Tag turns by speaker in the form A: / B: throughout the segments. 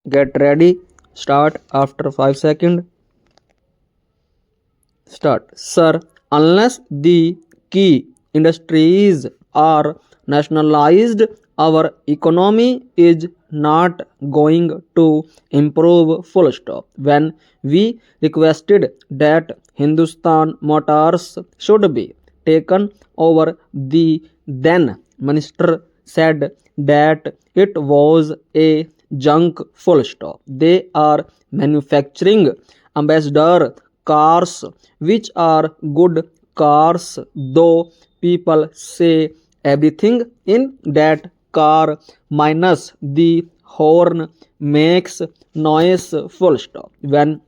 A: Get ready. Start after 5 seconds. Start. Sir, unless the key industries are nationalized, our economy is not going to improve. Full stop. When we requested that Hindustan Motors should be taken over, the then minister said that it was a junk. Full stop. They are manufacturing ambassador cars, which are good cars, though people say everything in that car minus the horn makes noise. Full stop. When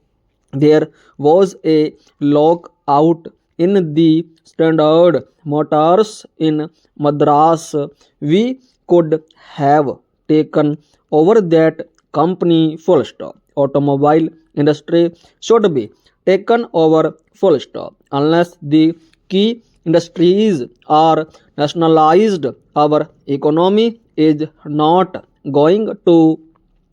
A: there was a lockout in the Standard Motors in Madras, we could have taken over that company. Full stop. Automobile industry should be taken over. Full stop. Unless the key industries are nationalized, our economy is not going to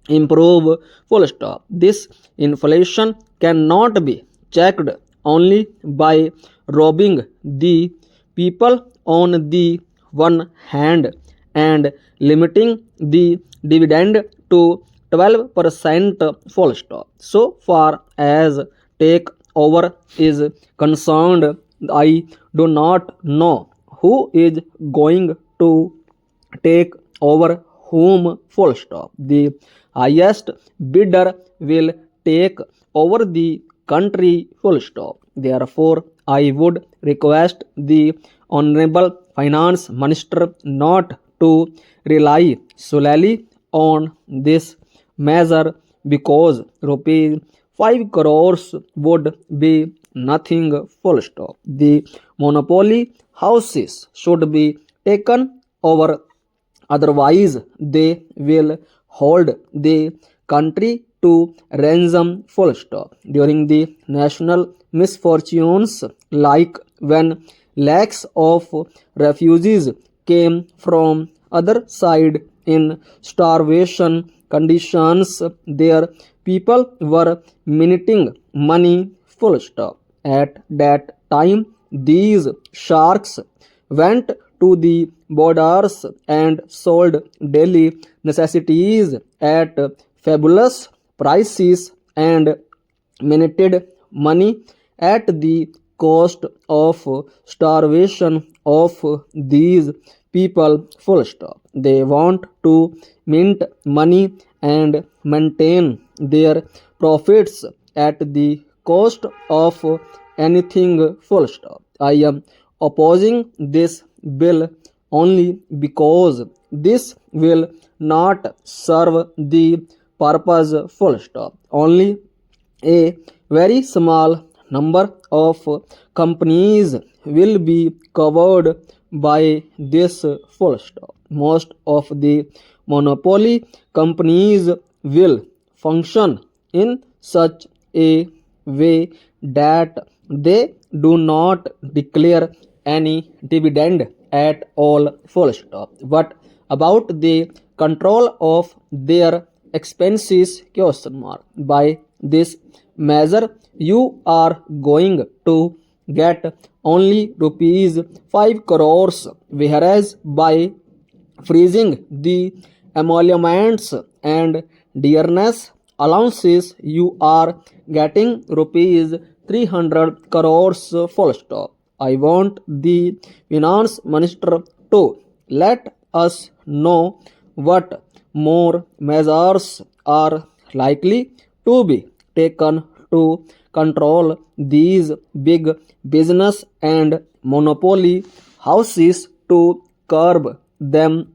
A: improve. Full stop. This inflation cannot be checked only by robbing the people on the one hand and limiting the dividend to 12%. Full stop. So far as take over is concerned, I do not know who is going to take over whom. Full stop. The highest bidder will take over the country. Full stop. Therefore, I would request the Honorable Finance Minister not to rely solely on this measure because rupees 5 crores would be nothing. Full stop. The monopoly houses should be taken over, otherwise they will hold the country to ransom. Full stop. During the national misfortunes like when lakhs of refugees came from other side in starvation conditions, their people were minting money. Full stop. At that time, these sharks went to the borders and sold daily necessities at fabulous prices and minted money at the cost of starvation of these people. Full stop. They want to mint money and maintain their profits at the cost of anything. Full stop. I am opposing this bill only because this will not serve the purpose. Full stop. Only a very small number of companies will be covered by this. Full stop. Most of the monopoly companies will function in such a way that they do not declare any dividend at all. Full stop. What about the control of their expenses? Question mark. By this measure, you are going to get only rupees 5 crores, whereas by freezing the emoluments and dearness allowances, you are getting rupees 300 crores. Full stop. I want the finance minister to let us know what more measures are likely to be taken to control these big business and monopoly houses to curb them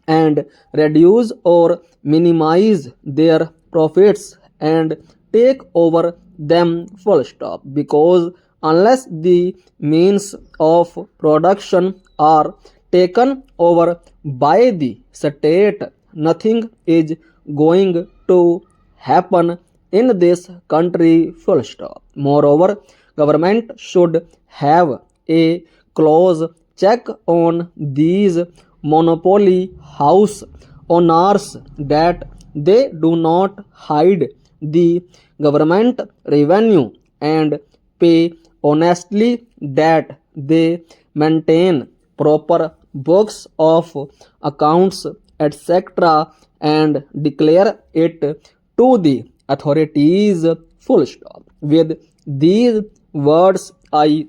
A: and reduce or minimize their profits and take over them. Full stop. Because unless the means of production are taken over by the state, nothing is going to happen in this country. Full stop. Moreover, government should have a close check on these monopoly house owners that they do not hide the government revenue and pay honestly, that they maintain proper books of accounts, etc., and declare it to the authorities. Full stop. With these words, I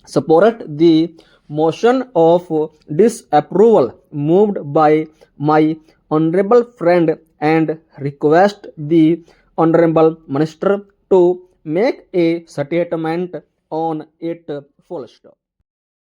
A: support the motion of disapproval moved by my honorable friend and request the honorable minister to make a statement on it. Full stop.